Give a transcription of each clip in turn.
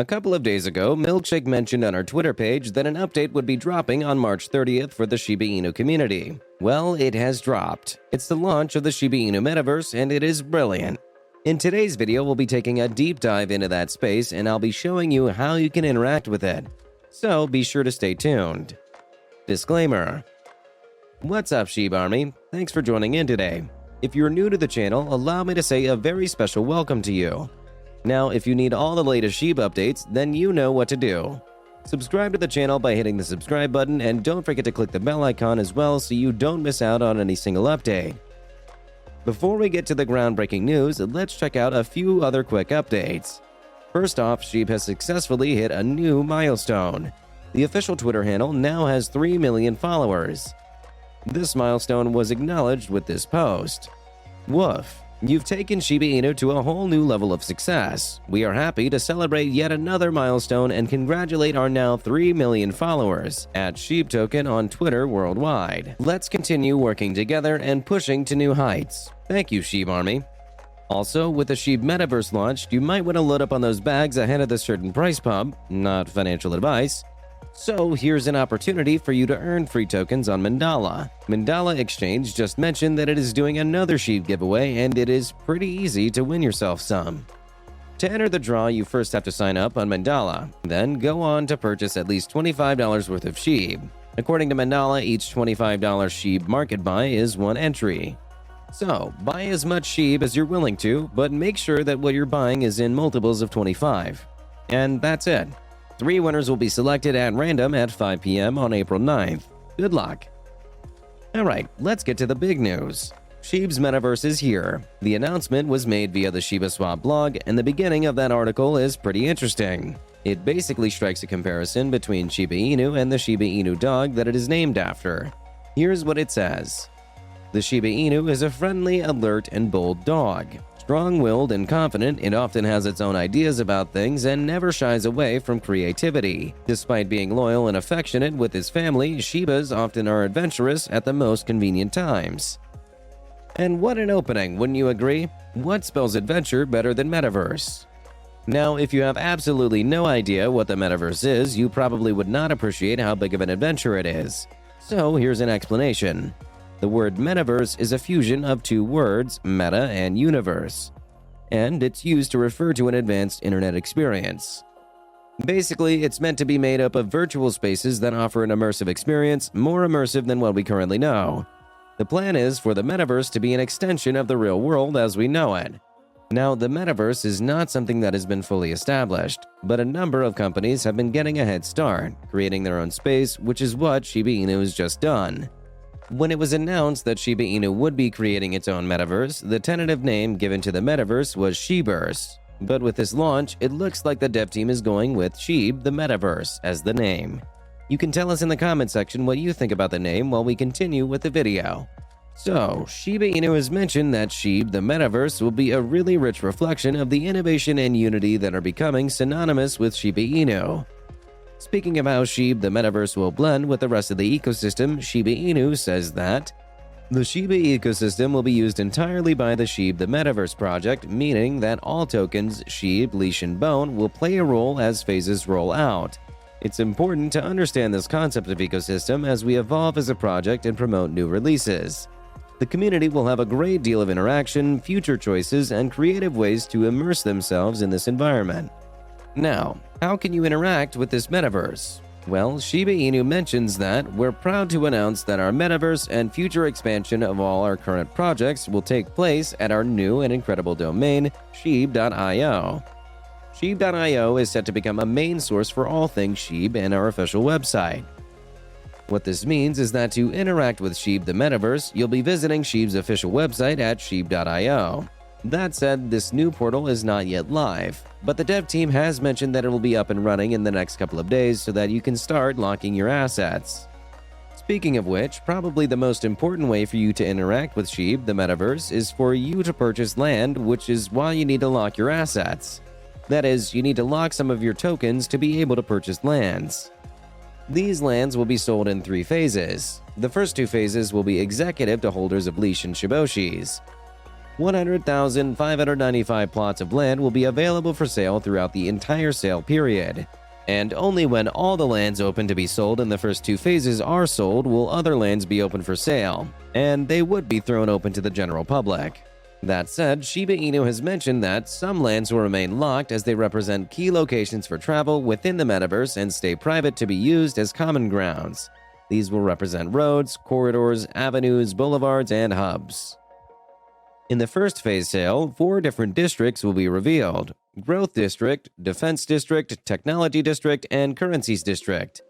A couple of days ago, Milkshake mentioned on our Twitter page that an update would be dropping on March 30th for the Shiba Inu community. Well, it has dropped. It's the launch of the Shiba Inu Metaverse, and it is brilliant. In today's video, we'll be taking a deep dive into that space, and I'll be showing you how you can interact with it. So be sure to stay tuned. Disclaimer. What's up, SHIB Army? Thanks for joining in today. If you're new to the channel, allow me to say a very special welcome to you. Now, if you need all the latest SHIB updates, then you know what to do. Subscribe to the channel by hitting the subscribe button, and don't forget to click the bell icon as well so you don't miss out on any single update. Before we get to the groundbreaking news, let's check out a few other quick updates. First off, SHIB has successfully hit a new milestone. The official Twitter handle now has 3 million followers. This milestone was acknowledged with this post. Woof. You've taken Shiba Inu to a whole new level of success. We are happy to celebrate yet another milestone and congratulate our now 3 million followers at SHIB Token on Twitter worldwide. Let's continue working together and pushing to new heights. Thank you, SHIB Army. Also, with the SHIB Metaverse launched, you might want to load up on those bags ahead of the certain price pump, not financial advice. So here's an opportunity for you to earn free tokens on Mandala. Mandala Exchange just mentioned that it is doing another SHIB giveaway, and it is pretty easy to win yourself some. To enter the draw, you first have to sign up on Mandala, then go on to purchase at least $25 worth of SHIB. According to Mandala, each $25 SHIB market buy is one entry. So, buy as much SHIB as you're willing to, but make sure that what you're buying is in multiples of 25. And that's it. 3 winners will be selected at random at 5 p.m. on April 9th. Good luck! Alright, let's get to the big news. SHIB's Metaverse is here. The announcement was made via the SHIBASWAP blog, and the beginning of that article is pretty interesting. It basically strikes a comparison between Shiba Inu and the Shiba Inu dog that it is named after. Here's what it says. The Shiba Inu is a friendly, alert, and bold dog. Strong-willed and confident, it often has its own ideas about things and never shies away from creativity. Despite being loyal and affectionate with his family, Shibas often are adventurous at the most convenient times. And what an opening, wouldn't you agree? What spells adventure better than Metaverse? Now, if you have absolutely no idea what the Metaverse is, you probably would not appreciate how big of an adventure it is. So here's an explanation. The word Metaverse is a fusion of two words, meta and universe, and it's used to refer to an advanced internet experience. Basically, it's meant to be made up of virtual spaces that offer an immersive experience, more immersive than what we currently know. The plan is for the Metaverse to be an extension of the real world as we know it. Now, the Metaverse is not something that has been fully established, but a number of companies have been getting a head start, creating their own space, which is what Shiba Inu has just done. When it was announced that Shiba Inu would be creating its own metaverse, the tentative name given to the metaverse was SHIBverse. But with this launch, it looks like the dev team is going with SHIB the Metaverse as the name. You can tell us in the comment section what you think about the name while we continue with the video. So, Shiba Inu has mentioned that SHIB the Metaverse will be a really rich reflection of the innovation and unity that are becoming synonymous with Shiba Inu. Speaking of how SHIB the Metaverse will blend with the rest of the ecosystem, Shiba Inu says that the Shiba ecosystem will be used entirely by the SHIB the Metaverse project, meaning that all tokens, SHIB, leash, and bone will play a role as phases roll out. It's important to understand this concept of ecosystem as we evolve as a project and promote new releases. The community will have a great deal of interaction, future choices, and creative ways to immerse themselves in this environment. Now, how can you interact with this metaverse? Well, Shiba Inu mentions that we're proud to announce that our metaverse and future expansion of all our current projects will take place at our new and incredible domain, SHIB.io. SHIB.io is set to become a main source for all things SHIB and our official website. What this means is that to interact with SHIB the Metaverse, you'll be visiting SHIB's official website at SHIB.io. That said, this new portal is not yet live, but the dev team has mentioned that it will be up and running in the next couple of days so that you can start locking your assets. Speaking of which, probably the most important way for you to interact with SHIB the Metaverse is for you to purchase land, which is why you need to lock your assets. That is, you need to lock some of your tokens to be able to purchase lands. These lands will be sold in 3 phases. The first 2 phases will be executive to holders of leash and shiboshis. 100,595 plots of land will be available for sale throughout the entire sale period. And only when all the lands open to be sold in the first 2 phases are sold will other lands be open for sale, and they would be thrown open to the general public. That said, Shiba Inu has mentioned that some lands will remain locked as they represent key locations for travel within the metaverse and stay private to be used as common grounds. These will represent roads, corridors, avenues, boulevards, and hubs. In the first phase sale, 4 different districts will be revealed: Growth District, Defense District, Technology District, and Currencies District.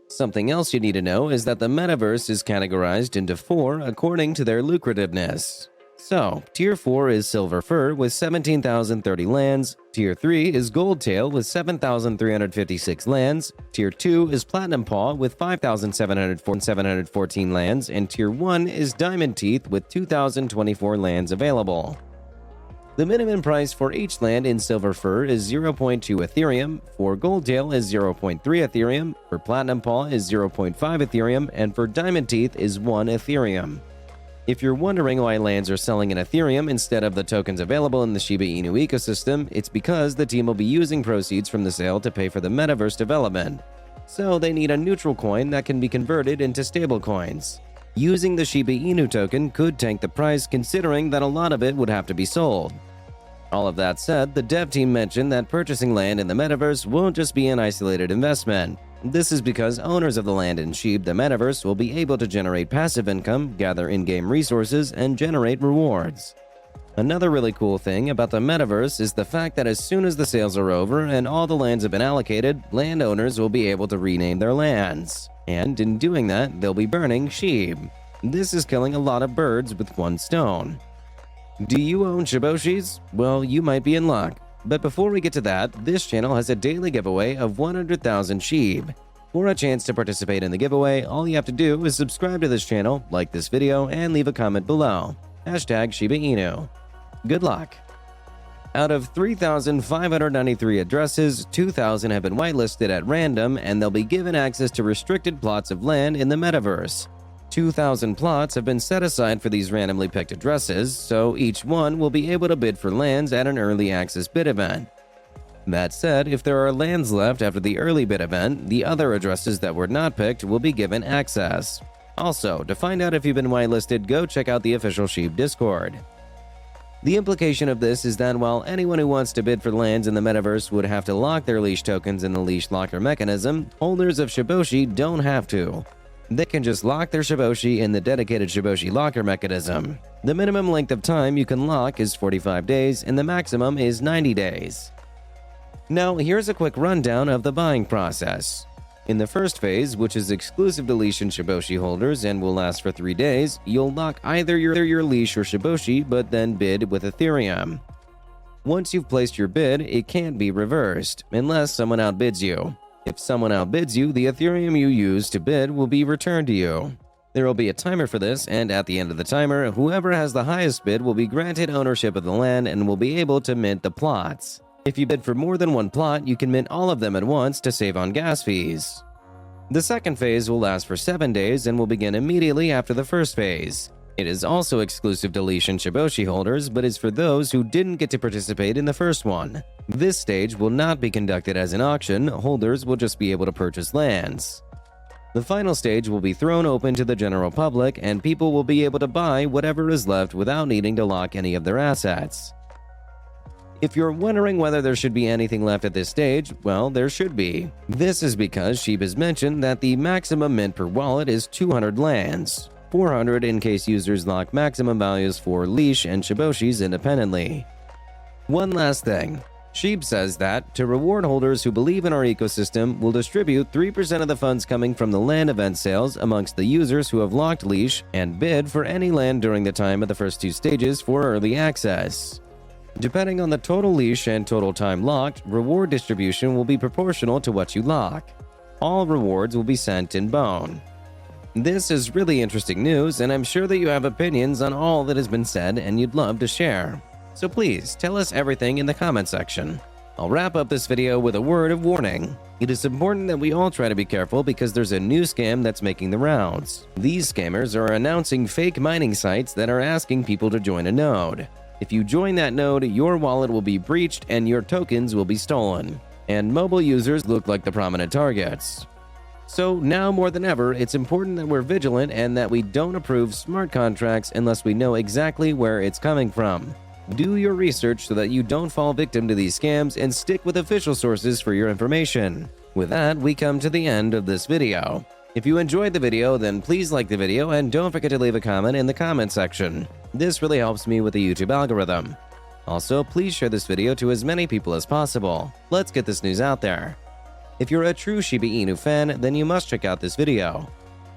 Something else you need to know is that the metaverse is categorized into 4 according to their lucrativeness. So, Tier 4 is Silver Fur with 17,030 lands, Tier 3 is Gold Tail with 7,356 lands, Tier 2 is Platinum Paw with 5,714 lands, and Tier 1 is Diamond Teeth with 2,024 lands available. The minimum price for each land in Silver Fur is 0.2 Ethereum, for Gold Tail is 0.3 Ethereum, for Platinum Paw is 0.5 Ethereum, and for Diamond Teeth is 1 Ethereum. If you're wondering why lands are selling in Ethereum instead of the tokens available in the Shiba Inu ecosystem, it's because the team will be using proceeds from the sale to pay for the metaverse development. So they need a neutral coin that can be converted into stablecoins. Using the Shiba Inu token could tank the price considering that a lot of it would have to be sold. All of that said, the dev team mentioned that purchasing land in the metaverse won't just be an isolated investment. This is because owners of the land in SHIB, the metaverse, will be able to generate passive income, gather in-game resources, and generate rewards. Another really cool thing about the metaverse is the fact that as soon as the sales are over and all the lands have been allocated, landowners will be able to rename their lands. And in doing that, they'll be burning SHIB. This is killing a lot of birds with one stone. Do you own Shiboshis? Well, you might be in luck. But before we get to that, this channel has a daily giveaway of 100,000 SHIB. For a chance to participate in the giveaway, all you have to do is subscribe to this channel, like this video, and leave a comment below. #Shiba Inu. Good luck! Out of 3,593 addresses, 2,000 have been whitelisted at random, and they'll be given access to restricted plots of land in the metaverse. 2,000 plots have been set aside for these randomly picked addresses, so each one will be able to bid for lands at an early access bid event. That said, if there are lands left after the early bid event, the other addresses that were not picked will be given access. Also, to find out if you've been whitelisted, go check out the official SHIB Discord. The implication of this is that while anyone who wants to bid for lands in the metaverse would have to lock their leash tokens in the leash locker mechanism, holders of Shiboshi don't have to. They can just lock their Shiboshi in the dedicated Shiboshi locker mechanism. The minimum length of time you can lock is 45 days and the maximum is 90 days. Now here's a quick rundown of the buying process. In the first phase, which is exclusive to leash and Shiboshi holders and will last for 3 days, you'll lock either your leash or Shiboshi but then bid with Ethereum. Once you've placed your bid, it can't be reversed, unless someone outbids you. If someone outbids you, the Ethereum you use to bid will be returned to you. There will be a timer for this, and at the end of the timer, whoever has the highest bid will be granted ownership of the land and will be able to mint the plots. If you bid for more than one plot, you can mint all of them at once to save on gas fees. The second phase will last for 7 days and will begin immediately after the first phase. It is also exclusive to leash and Shiboshi holders, but is for those who didn't get to participate in the first one. This stage will not be conducted as an auction, holders will just be able to purchase lands. The final stage will be thrown open to the general public and people will be able to buy whatever is left without needing to lock any of their assets. If you're wondering whether there should be anything left at this stage, well, there should be. This is because SHIB has mentioned that the maximum mint per wallet is 200 lands. 400 in case users lock maximum values for leash and Shiboshis independently. One last thing. SHIB says that, to reward holders who believe in our ecosystem, we'll distribute 3% of the funds coming from the land event sales amongst the users who have locked leash and bid for any land during the time of the first 2 stages for early access. Depending on the total leash and total time locked, reward distribution will be proportional to what you lock. All rewards will be sent in bone. This is really interesting news, and I'm sure that you have opinions on all that has been said and you'd love to share. So please, tell us everything in the comment section. I'll wrap up this video with a word of warning. It is important that we all try to be careful because there's a new scam that's making the rounds. These scammers are announcing fake mining sites that are asking people to join a node. If you join that node, your wallet will be breached and your tokens will be stolen. And mobile users look like the prominent targets. So now more than ever, it's important that we're vigilant and that we don't approve smart contracts unless we know exactly where it's coming from. Do your research so that you don't fall victim to these scams and stick with official sources for your information. With that, we come to the end of this video. If you enjoyed the video, then please like the video and don't forget to leave a comment in the comment section. This really helps me with the YouTube algorithm. Also, please share this video to as many people as possible. Let's get this news out there. If you're a true Shiba Inu fan, then you must check out this video.